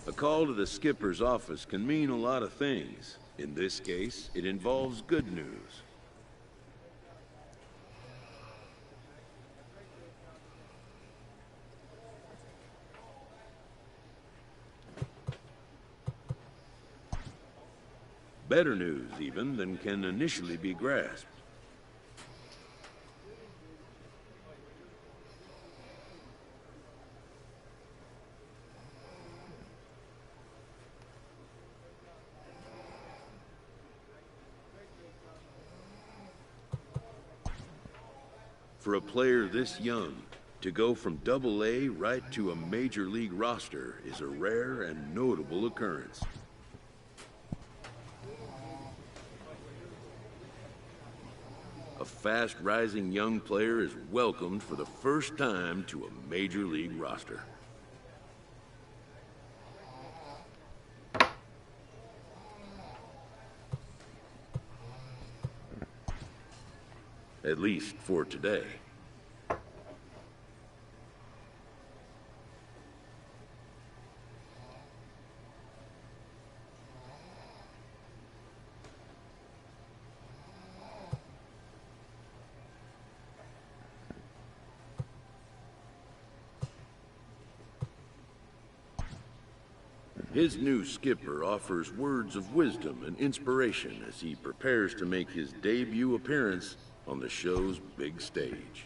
A call to the skipper's office can mean a lot of things. In this case, it involves good news. Better news, even, than can initially be grasped. For a player this young, to go from Double-A right to a major league roster is a rare and notable occurrence. A fast-rising young player is welcomed for the first time to a major league roster. At least for today. His new skipper offers words of wisdom and inspiration as he prepares to make his debut appearance on the show's big stage.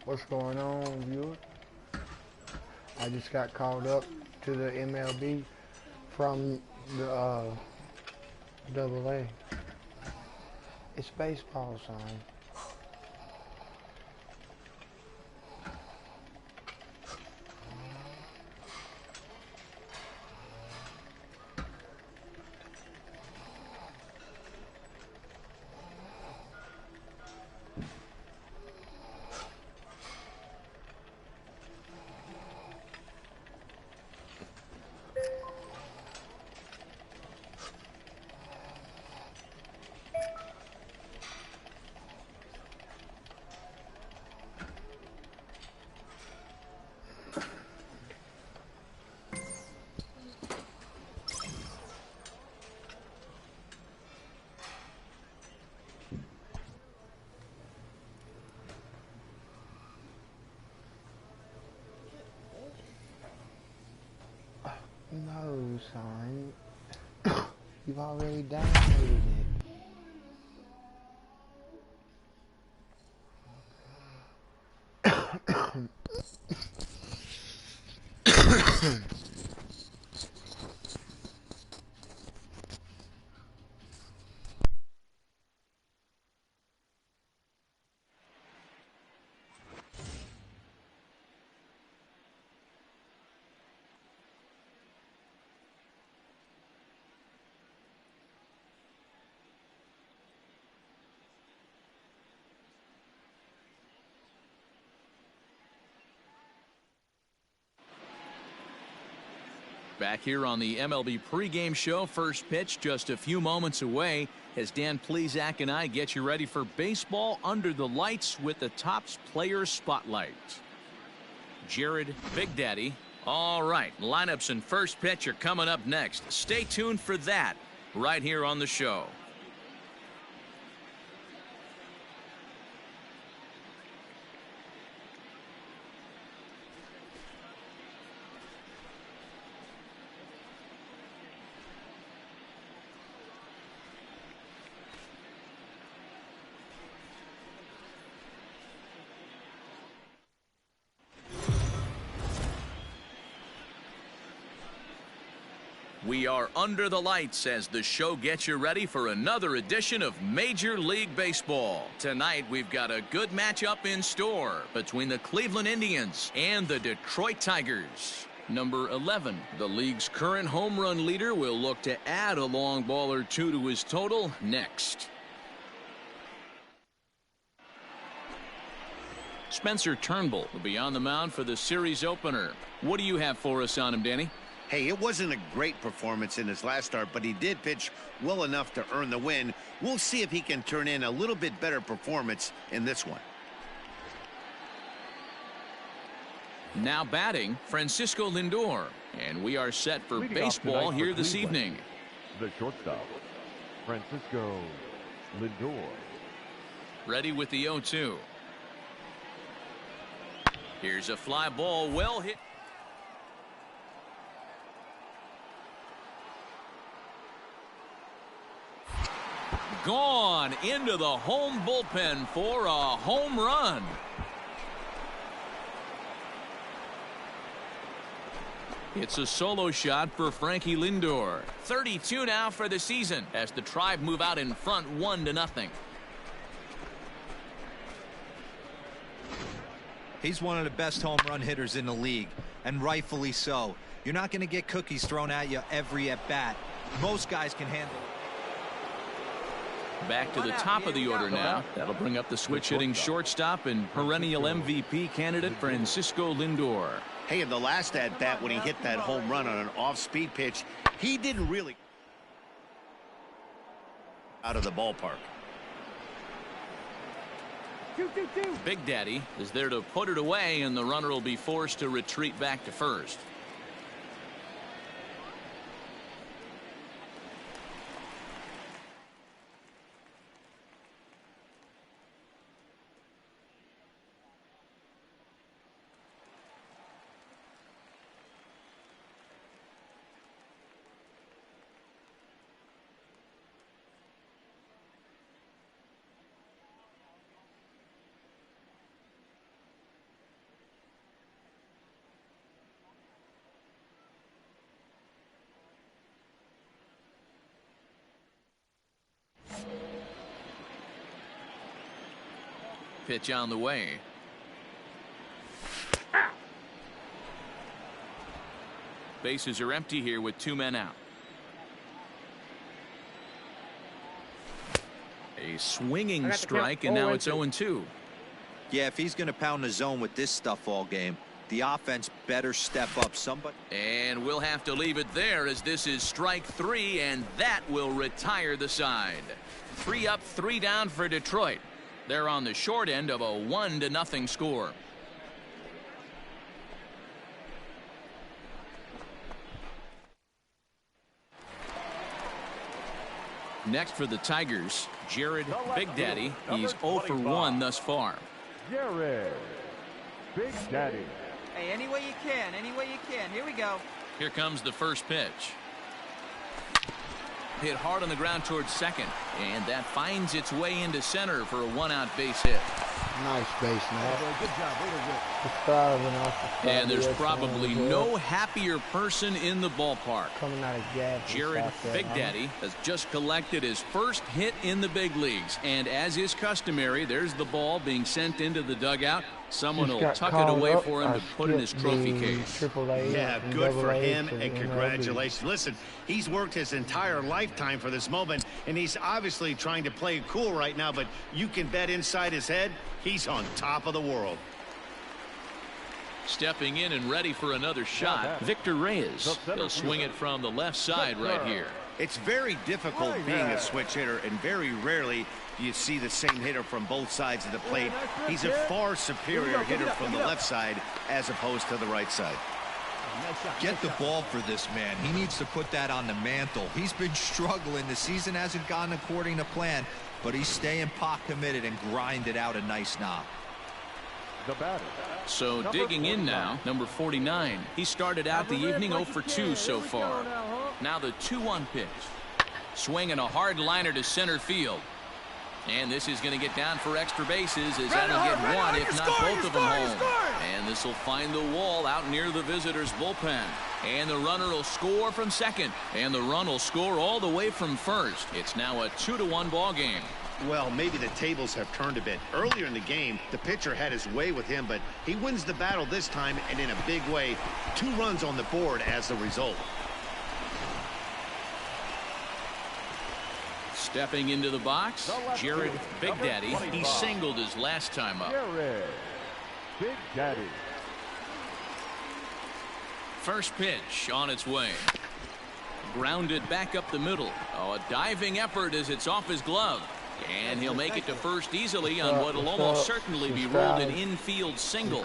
What's going on, viewer? I just got called up to the MLB from the Double-A. It's baseball, son. No, son. You've already downloaded it. Back here on the MLB pregame show, first pitch just a few moments away as Dan Plesac and I get you ready for baseball under the lights with the Topps Player Spotlight. Jared Big Daddy. All right, lineups and first pitch are coming up next. Stay tuned for that right here on the show. We are under the lights as the show gets you ready for another edition of Major League Baseball. Tonight we've got a good matchup in store between the Cleveland Indians and the Detroit Tigers. Number 11, the league's current home run leader, will look to add a long ball or two to his total next. Spencer Turnbull will be on the mound for the series opener. What do you have for us on him, Danny? Hey, it wasn't a great performance in his last start, but he did pitch well enough to earn the win. We'll see if he can turn in a little bit better performance in this one. Now batting, Francisco Lindor. And we are set for baseball here this evening. The shortstop, Francisco Lindor. Ready with the 0-2. Here's a fly ball, well hit. Gone into the home bullpen for a home run. It's a solo shot for Frankie Lindor. 32 now for the season as the Tribe move out in front 1-0. He's one of the best home run hitters in the league, and rightfully so. You're not going to get cookies thrown at you every at bat. Most guys can handle it. Back to the top of the order now. That'll bring up the switch hitting shortstop and perennial MVP candidate Francisco Lindor. Hey, in the last at bat when he hit that home run on an off-speed pitch, he didn't really out of the ballpark. Big Daddy is there to put it away, and the runner will be forced to retreat back to first. Pitch on the way. Bases are empty here with 2 men out. A swinging strike, and now it's 0-2. Yeah, if he's going to pound the zone with this stuff all game, the offense better step up. Somebody. And we'll have to leave it there as this is strike 3, and that will retire the side. 3 up, 3 down for Detroit. They're on the short end of a 1-0 score. Next for the Tigers, Jared Big Daddy. He's 0 for 1 thus far. Jared Big Daddy. Hey, any way you can, any way you can. Here we go. Here comes the first pitch. Hit hard on the ground towards second, and that finds its way into center for a 1-out base hit. Nice base, man. Good job. And there's probably no happier person in the ballpark. Coming out of gas. Jared Big Daddy has just collected his first hit in the big leagues, and as is customary, there's the ball being sent into the dugout. Someone will tuck it away for him to put in his trophy case. Yeah, good for him, and congratulations. Listen, he's worked his entire lifetime for this moment, and he's obviously trying to play it cool right now, but you can bet inside his head, he's on top of the world. Stepping in and ready for another shot, Victor Reyes. He'll swing it from the left side right here. It's very difficult being a switch hitter, and very rarely do you see the same hitter from both sides of the plate. He's a far superior hitter from the left side as opposed to the right side. Get the ball for this man. He needs to put that on the mantle. He's been struggling. The season hasn't gone according to plan, but he's staying pot committed and grinded out a nice knock. So digging in now, number 49. He started out the evening 0 for 2 so far. Now the 2-1 pitch. Swinging a hard liner to center field. And this is going to get down for extra bases as that'll get one, if not both of them home. And this will find the wall out near the visitors' bullpen. And the runner will score from second. And the run will score all the way from first. It's now a 2-1 ball game. Well, maybe the tables have turned a bit. Earlier in the game, the pitcher had his way with him, but he wins the battle this time, and in a big way. 2 runs on the board as the result. Stepping into the box, Jared Big Daddy. He singled his last time up. Jared Big Daddy. First pitch on its way. Grounded back up the middle. Oh, a diving effort as it's off his glove. And he'll make it to first easily on what will almost certainly be ruled an infield single.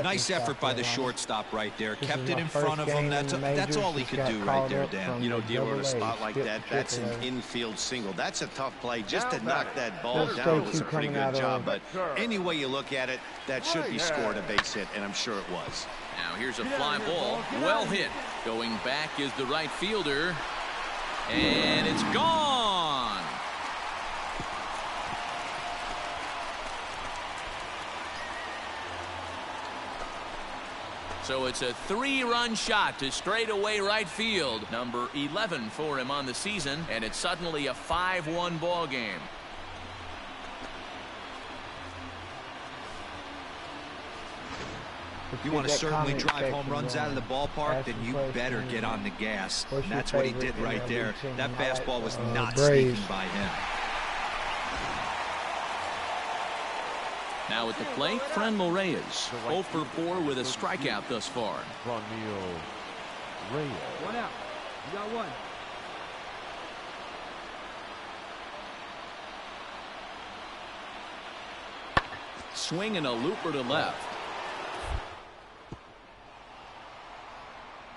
Nice effort by the shortstop right there. Kept it in front of him. That's all he could do right there, Dan. You know, deal with a spot like that, that's an infield single. That's a tough play. Just to knock that ball down was a pretty good job. But any way you look at it, that should be scored a base hit, and I'm sure it was. Now here's a fly ball. Well hit. Going back is the right fielder. And it's gone. So it's a 3-run shot to straightaway right field. Number 11 for him on the season. And it's suddenly a 5-1 ball game. If you want to certainly drive home runs out of the ballpark, then you better get on the gas. And that's what he did right there. That fastball was not sneaking by him. Now at the plate, Franmil Reyes. 0 for 4 with a strikeout thus far. Franmil Reyes. 1 out. You got 1. Swinging a looper to left.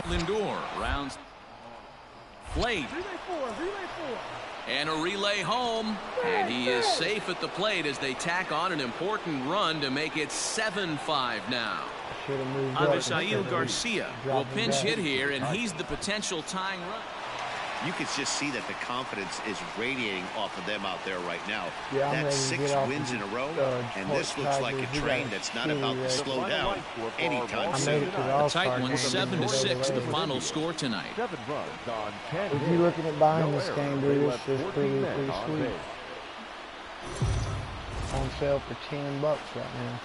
Lindor rounds plate. Relay 4. And a relay home. And he is safe at the plate as they tack on an important run to make it 7-5 now. Avisail Garcia will pinch hit here, and he's the potential tying run. You can just see that the confidence is radiating off of them out there right now. Yeah, that's 6 wins in a row, and this looks like a train that's not about to slow down anytime soon. The tight one, 7-6, the final score tonight. 7 runs on 10 If you're looking at buying this game, dude, it's pretty sweet. On sale for $10 right now.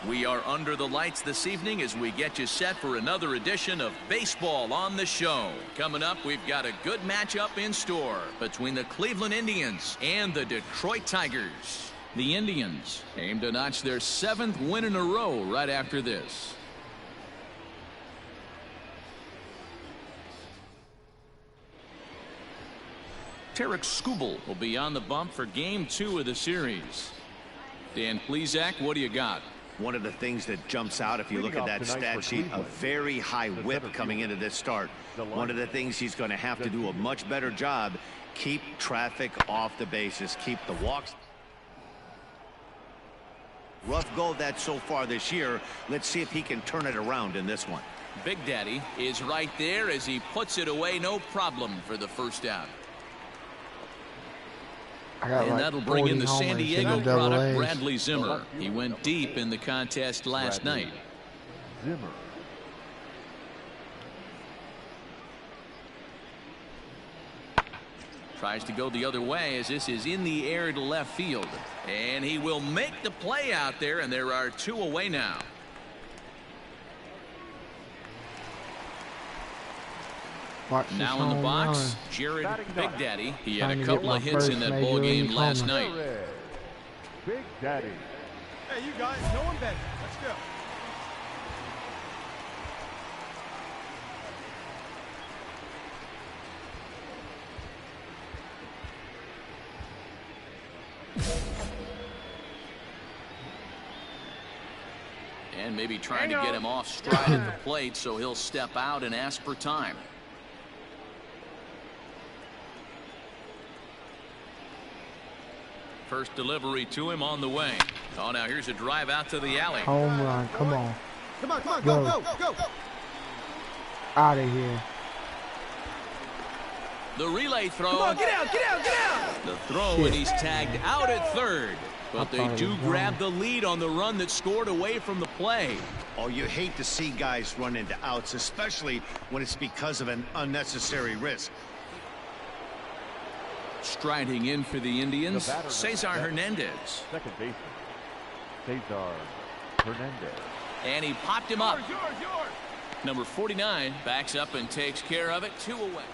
We are under the lights this evening as we get you set for another edition of Baseball on the Show. Coming up, we've got a good matchup in store between the Cleveland Indians and the Detroit Tigers. The Indians aim to notch their 7th win in a row right after this. Tarek Skubal will be on the bump for Game 2 of the series. Dan Plesac, what do you got? One of the things that jumps out if you look at that stat sheet, a very high whip coming into this start. One of the things he's going to have to do a much better job, keep traffic off the bases, keep the walks. Rough go of that so far this year. Let's see if he can turn it around in this one. Big Daddy is right there as he puts it away, no problem for the first out. And that'll bring in the San Diego product, Bradley Zimmer. He went deep in the contest last night. Zimmer. Tries to go the other way as this is in the air to left field. And he will make the play out there, and there are 2 away now. Now in the box, Jared Big Daddy. He had a couple of hits in that ball game last night. Big Daddy. Hey, you guys, no one better. Let's go. And maybe trying to get him off stride at the plate, so he'll step out and ask for time. First delivery to him on the way. Oh, now here's a drive out to the alley. Home run. Come on. Come on, Go. go. Out of here. The relay throw. Come on, get out. The throw, and he's tagged out at third. But they do grab the lead on the run that scored away from the play. Oh, you hate to see guys run into outs, especially when it's because of an unnecessary risk. Striding in for the Indians, Cesar Hernandez. Second baseman, Cesar Hernandez. And he popped him up. Yours. Number 49 backs up and takes care of it. 2 away.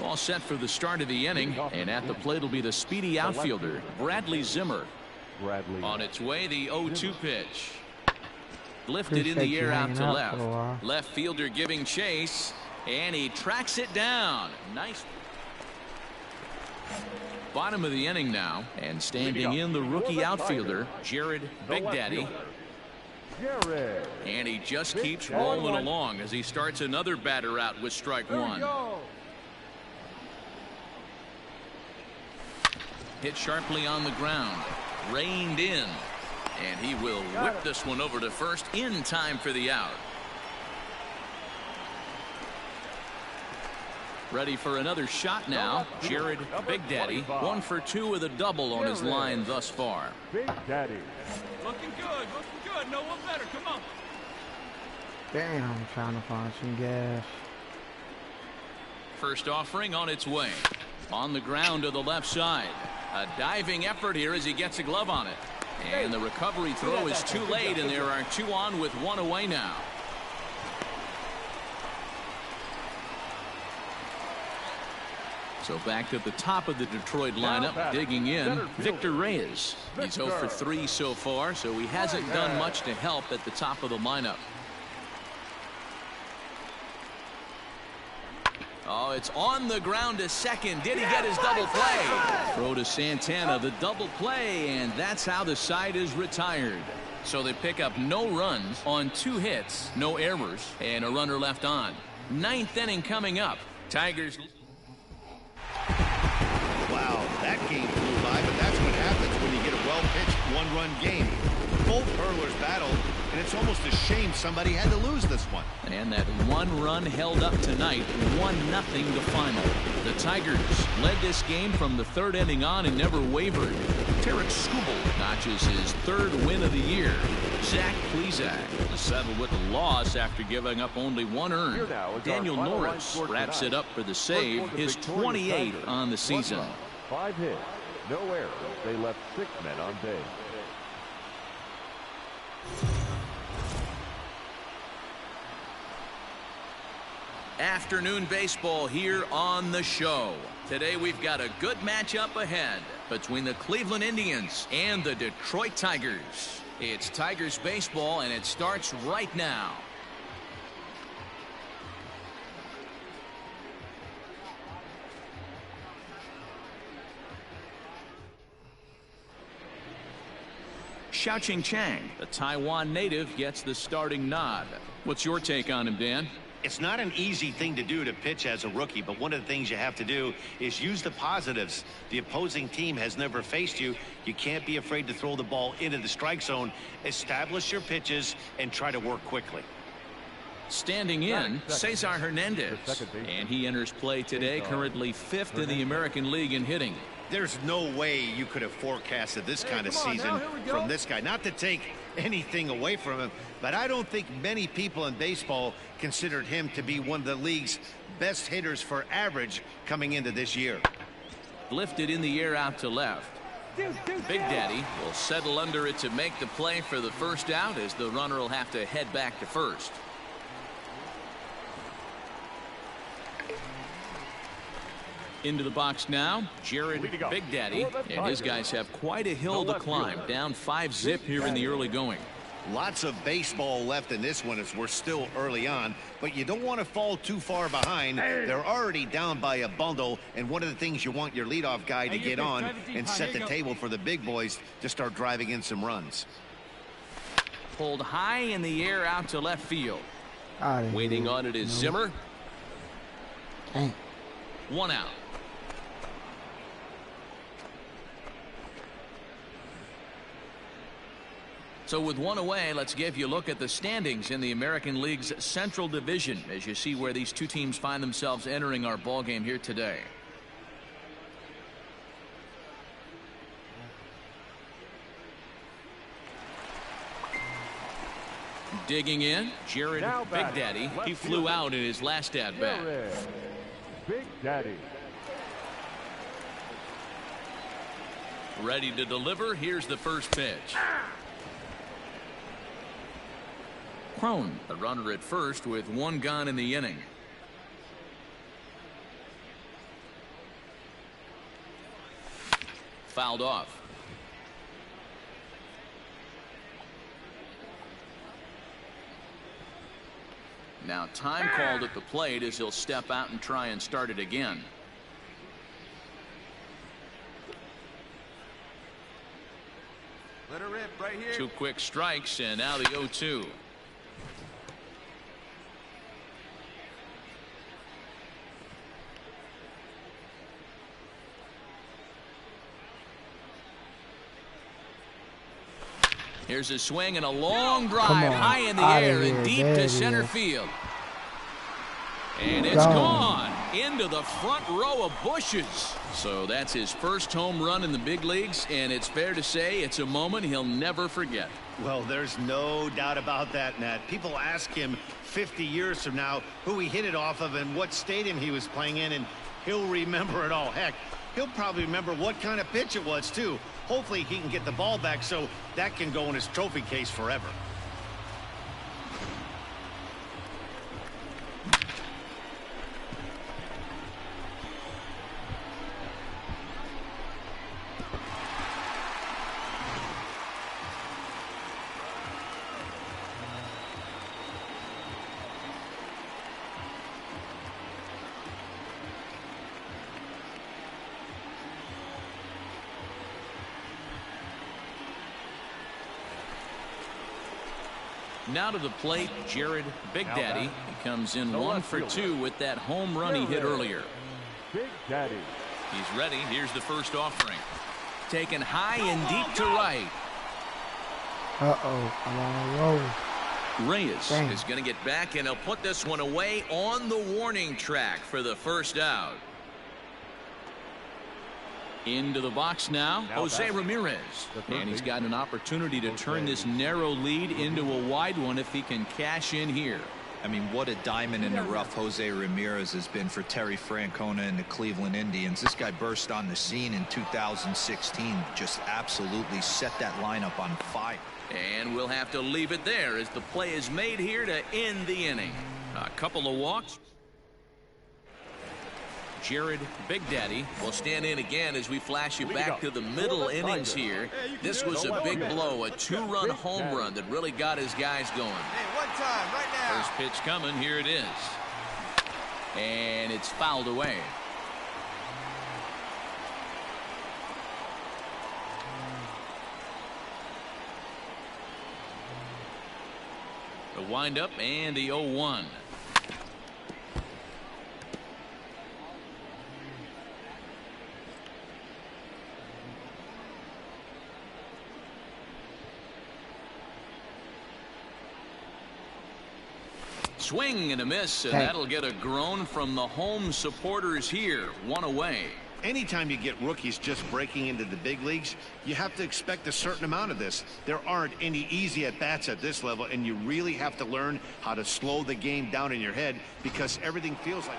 All set for the start of the inning, and at the plate will be the speedy outfielder, Bradley Zimmer. On its way, the 0-2 pitch. Lifted in the air out to left. Left fielder giving chase, and he tracks it down. Nice. Bottom of the inning now, and standing in the rookie outfielder, Jared Big Daddy. And he just keeps rolling along as he starts another batter out with strike one. Hit sharply on the ground, reined in, and he will whip this one over to first in time for the out. Ready for another shot now. Jared Big Daddy, 1 for 2 with a double on his line thus far. Big Daddy. Looking good. No one better. Come on. Damn, I'm trying to find some gas. First offering on its way. On the ground to the left side. A diving effort here as he gets a glove on it. And the recovery throw is too late, and there are 2 on with 1 away now. So back to the top of the Detroit lineup, digging in, Victor Reyes. He's 0 for 3 so far, so he hasn't done much to help at the top of the lineup. Oh, it's on the ground to second. Did he get his double play? Throw to Santana, the double play, and that's how the side is retired. So they pick up no runs on 2 hits, no errors, and a runner left on. 9th inning coming up. Tigers. Wow, that game flew by, but that's what happens when you get a well-pitched 1-run game. Both hurlers battled, and it's almost a shame somebody had to lose this one. And that 1 run held up tonight, 1-0 the final. The Tigers led this game from the 3rd inning on and never wavered. Tarek Skubal notches his 3rd win of the year. Zach Plesac settled with a loss after giving up only 1 earned. Daniel Norris wraps it up for the save, his 28th on the season. 5 hits, no errors. They left 6 men on base. Afternoon baseball here on the show. Today we've got a good matchup ahead between the Cleveland Indians and the Detroit Tigers. It's Tigers baseball, and it starts right now. Xiaoqing Chang, the Taiwan native, gets the starting nod. What's your take on him, Dan? It's not an easy thing to do to pitch as a rookie, but one of the things you have to do is use the positives. The opposing team has never faced you. You can't be afraid to throw the ball into the strike zone. Establish your pitches and try to work quickly. Standing in, Cesar Hernandez, and he enters play today, currently 5th in the American League in hitting. There's no way you could have forecasted this kind of season from this guy. Not to take anything away from him, but I don't think many people in baseball considered him to be one of the league's best hitters for average coming into this year. Lifted in the air out to left. Big Daddy will settle under it to make the play for the first out, as the runner will have to head back to first. Into the box now, Jared Big Daddy, and his guys have quite a hill to climb, down 5-zip here in the early going. Lots of baseball left in this one as we're still early on, but you don't want to fall too far behind. They're already down by a bundle, and one of the things you want your leadoff guy to get on and set the table for the big boys to start driving in some runs. Pulled high in the air out to left field. Waiting on it is Zimmer. One out. So with one away, let's give you a look at the standings in the American League's Central Division as you see where these two teams find themselves entering our ball game here today. Digging in, Jared Big Daddy. He flew out in his last at-bat. Big Daddy. Ready to deliver. Here's the first pitch. Crone, the runner at first with one gone in the inning. Fouled off. Now time called at the plate as he'll step out and try and start it again. Let her rip right here. 2 quick strikes and now the 0-2. Here's a swing and a long drive high in the air and deep to center field. And it's gone into the front row of bushes. So that's his first home run in the big leagues, and it's fair to say it's a moment he'll never forget. Well, there's no doubt about that, Nat. People ask him 50 years from now who he hit it off of and what stadium he was playing in, and he'll remember it all. Heck, he'll probably remember what kind of pitch it was, too. Hopefully he can get the ball back so that can go in his trophy case forever. Now to the plate, Jared Big Daddy. He comes in 1 for 2 with that home run he hit earlier. Big Daddy. He's ready. Here's the first offering. Taken high and deep to right. I'm on a roll. Reyes is going to get back, and he'll put this one away on the warning track for the first out. Into the box now, Jose Ramirez. And he's got an opportunity to turn this narrow lead into a wide one if he can cash in here. I mean, what a diamond in the rough Jose Ramirez has been for Terry Francona and the Cleveland Indians. This guy burst on the scene in 2016, just absolutely set that lineup on fire. And we'll have to leave it there as the play is made here to end the inning. A couple of walks. Jared Big Daddy will stand in again as we flash you back to the middle innings here. This was a big blow, a 2-run home run that really got his guys going. Hey, one time, right now. First pitch coming, here it is. And it's fouled away. The windup and the 0-1. Swing and a miss, and that'll get a groan from the home supporters here. 1 away. Anytime you get rookies just breaking into the big leagues, you have to expect a certain amount of this. There aren't any easy at-bats at this level, and you really have to learn how to slow the game down in your head because everything feels like...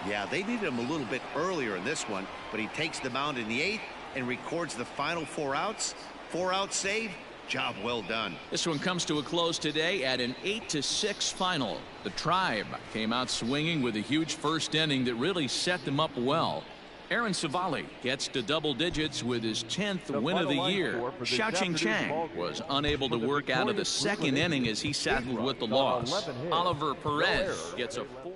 Yeah, they needed him a little bit earlier in this one, but he takes the mound in the 8th and records the final 4 outs. 4-out save. Job well done. This one comes to a close today at an 8-6 final. The Tribe came out swinging with a huge first inning that really set them up well. Aaron Savali gets to double digits with his 10th win of the year. Xiaoqing Chang was unable to work out of the second inning as he settled with the loss. Oliver Perez gets a 4.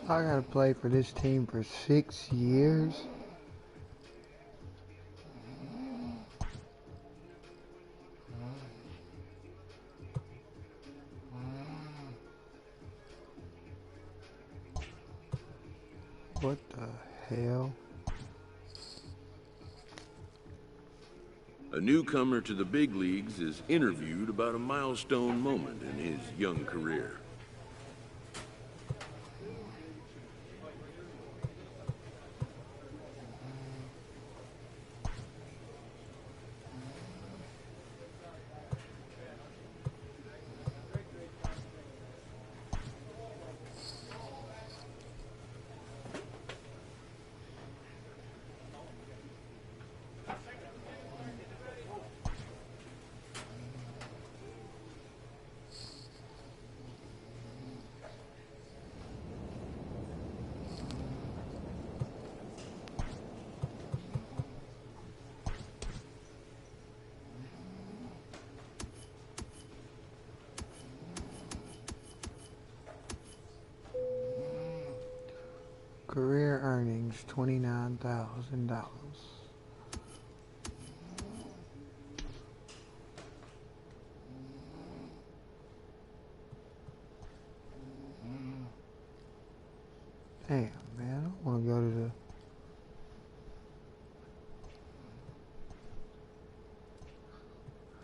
I gotta play for this team for 6 years. What the hell? A newcomer to the big leagues is interviewed about a milestone moment in his young career. Career earnings $29,000. Damn, man, I want to go to the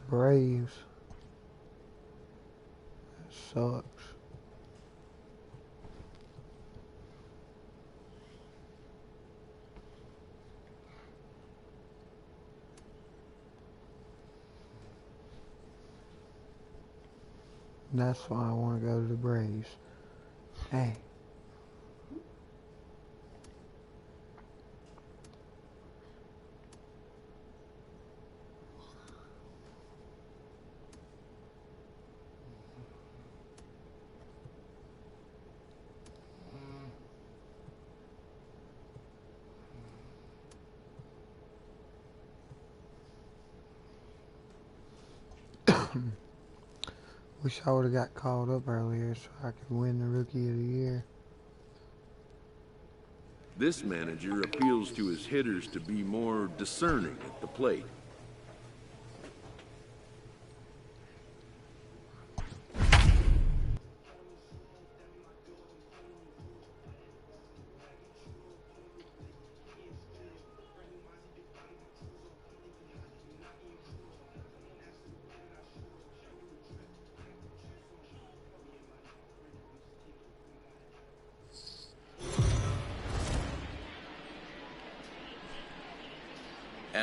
Braves. That sucks. That's why I want to go to the Braves. Hey. Wish I would have got called up earlier so I could win the Rookie of the Year. This manager appeals to his hitters to be more discerning at the plate.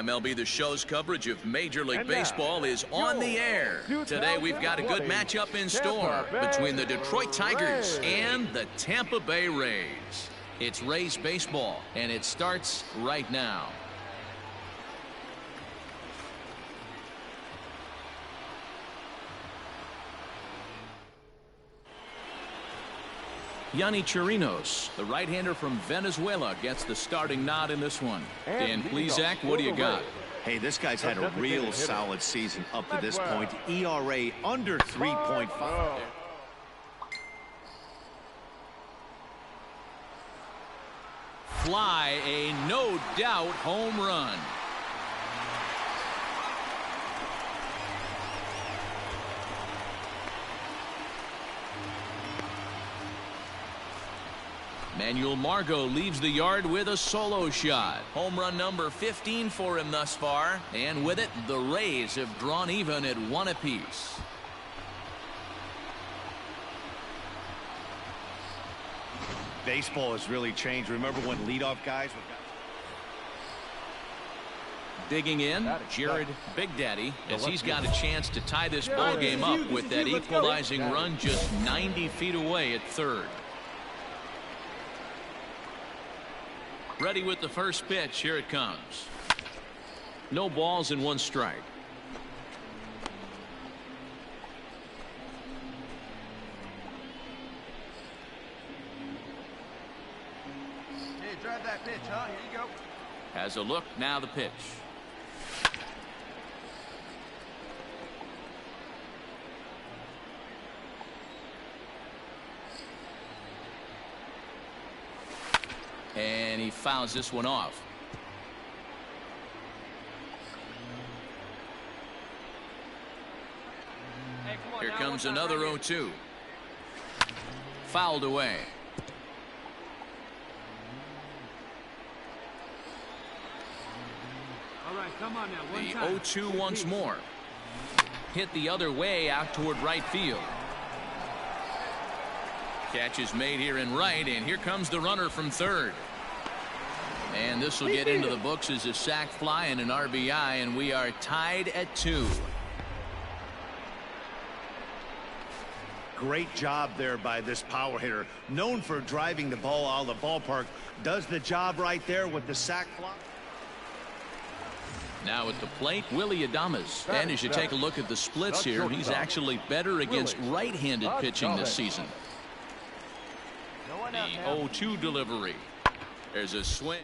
MLB The Show's coverage of Major League Baseball is on the air. Today we've got a good matchup in store between the Detroit Tigers and the Tampa Bay Rays. It's Rays baseball, and it starts right now. Yonny Chirinos, the right-hander from Venezuela, gets the starting nod in this one. Dan Plesac, what do you got? Hey, this guy's had a real solid season up to this point. ERA under 3.5. Fly, a no-doubt home run. Manuel Margot leaves the yard with a solo shot. Home run number 15 for him thus far. And with it, the Rays have drawn even at 1 apiece. Baseball has really changed. Remember when leadoff guys were... Digging in, Jared Big Daddy, as he's got a chance to tie this ball game up with that equalizing run just 90 feet away at third. Ready with the first pitch. Here it comes. No balls and 1 strike. Hey, drive that pitch, huh? Here you go. Has a look. Now the pitch. And he fouls this one off. Hey, come on, Here now, comes one time, another right here. 0-2. Fouled away. All right, come on now. One The time. 0-2 once more. Hit the other way out toward right field. Catch is made here in right, and here comes the runner from third. And this will get into the books as a sac fly and an RBI, and we are tied at 2. Great job there by this power hitter. Known for driving the ball out of the ballpark. Does the job right there with the sac fly. Now at the plate, Willie Adames. And as you take a look at the splits here, he's actually better against right-handed pitching this season. The 0-2 delivery. There's a swing.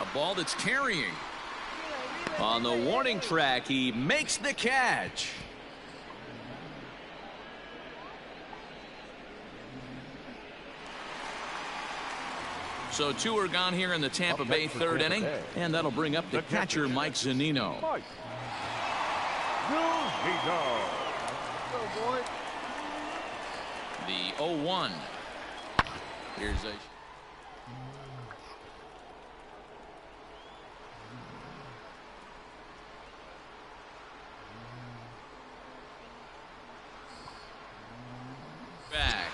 A ball that's carrying. On the warning track, he makes the catch. So 2 are gone here in the Tampa Bay third inning, and that'll bring up the catcher, Mike Zunino. The 0-1. Here's a... back.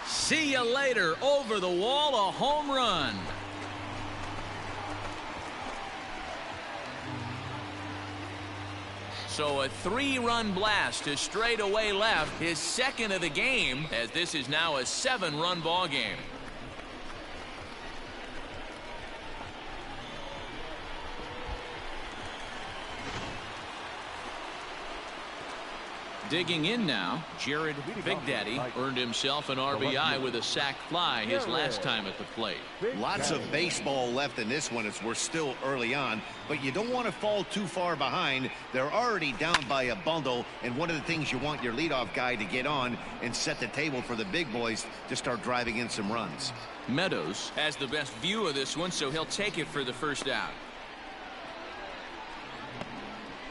See you later. Over the wall, a home run. So a 3-run blast to straightaway left, his second of the game, as this is now a 7-run ball game. Digging in now, Jared Big Daddy earned himself an RBI with a sac fly his last time at the plate. Lots of baseball left in this one as we're still early on, but you don't want to fall too far behind. They're already down by a bundle, and one of the things you want your leadoff guy to get on and set the table for the big boys to start driving in some runs. Meadows has the best view of this one, so he'll take it for the first out.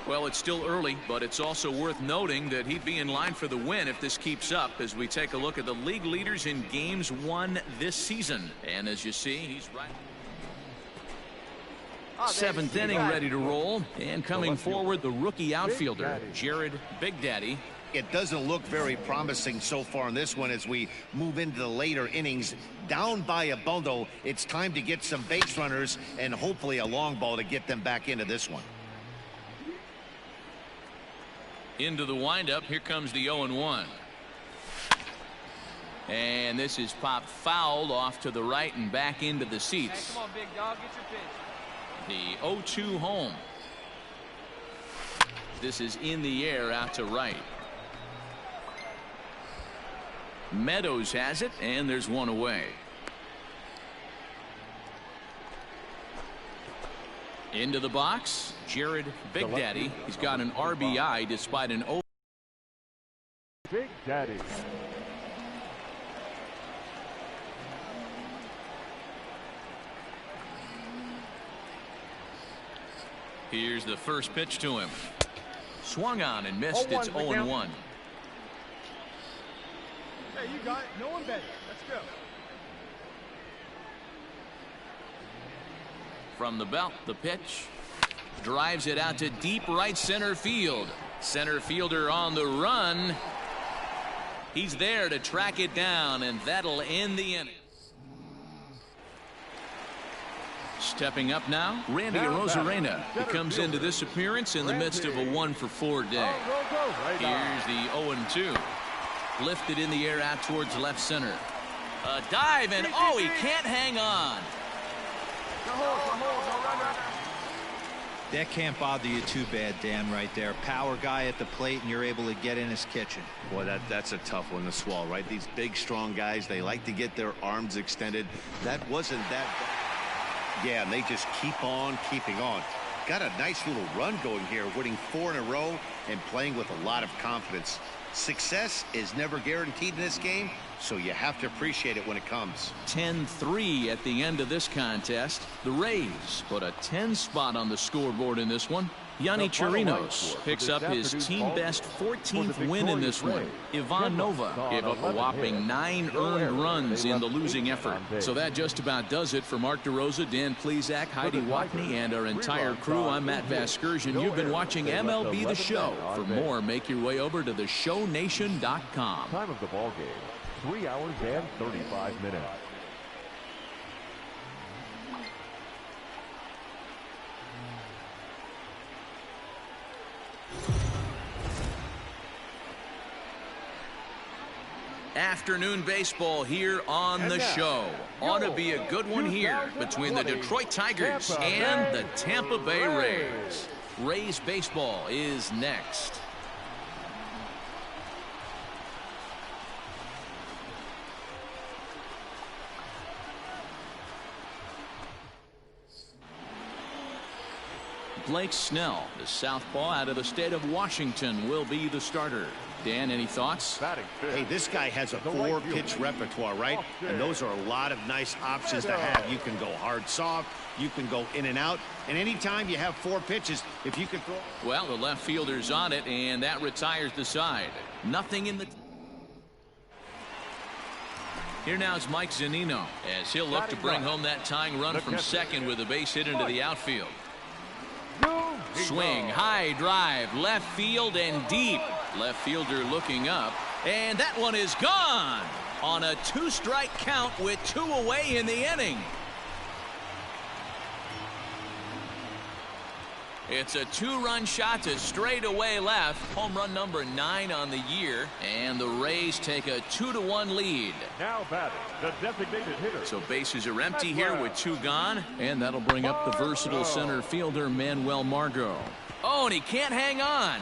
Well, it's still early, but it's also worth noting that he'd be in line for the win if this keeps up as we take a look at the league leaders in games won this season. And as you see, he's right. 7th inning ready to roll, and coming forward, the rookie outfielder, Jared Big Daddy. It doesn't look very promising so far in this one as we move into the later innings. Down by a bundle, it's time to get some base runners and hopefully a long ball to get them back into this one. Into the windup, here comes the 0-1. And this is popped foul off to the right and back into the seats. Hey, come on, big dog, get your pitch. The 0-2 home. This is in the air out to right. Meadows has it, and there's one away. Into the box, Jared Big Daddy. He's got an RBI despite an Big Daddy. Here's the first pitch to him. Swung on and missed. It's 0-1. Hey, you got it. No one better. Let's go. From the belt, the pitch. Drives it out to deep right center field. Center fielder on the run. He's there to track it down, and that'll end the inning. Stepping up now, Randy Arozarena. He comes into this appearance in the midst of a 1-for-4 day. Here's the 0-2. Lifted in the air out towards left center. A dive, and oh, he can't hang on. That can't bother you too bad, Dan, right there. Power guy at the plate, and you're able to get in his kitchen. Boy, that's a tough one to swallow, right? These big, strong guys, they like to get their arms extended. That wasn't that bad. Yeah, and they just keep on keeping on. Got a nice little run going here, winning 4 in a row and playing with a lot of confidence. Success is never guaranteed in this game, so you have to appreciate it when it comes. 10-3 at the end of this contest. The Rays put a 10 spot on the scoreboard in this one. Yanni Chirinos picks up his team-best 14th win in this one. Ivan Nova gave up a whopping 9 earned runs in the losing effort. So that just about does it for Mark DeRosa, Dan Plesac, Heidi Watney, and our entire crew. I'm Matt Vasgersian. You've been watching MLB The Show. For more, make your way over to theshownation.com. Time of the ball game, 3 hours and 35 minutes. Afternoon baseball here on the show. Ought to be a good one here between the Detroit Tigers and the Tampa Bay Rays. Rays baseball is next. Blake Snell, the southpaw out of the state of Washington, will be the starter. Dan, any thoughts? Hey, this guy has a 4-pitch repertoire, right? And those are a lot of nice options to have. You can go hard, soft. You can go in and out. And anytime you have 4 pitches, if you can throw... Well, the left fielder's on it, and that retires the side. Nothing in the... Here now is Mike Zunino, as he'll look to bring home that tying run from second with a base hit into the outfield. Swing, high drive, left field and deep. Left fielder looking up, and that one is gone on a 2-strike count with 2 away in the inning. It's a 2-run shot to straightaway left. Home run number 9 on the year, and the Rays take a 2-1 lead. Now batting, the designated hitter. So bases are empty here with 2 gone, and that'll bring up the versatile center fielder Manuel Margot. Oh, and he can't hang on.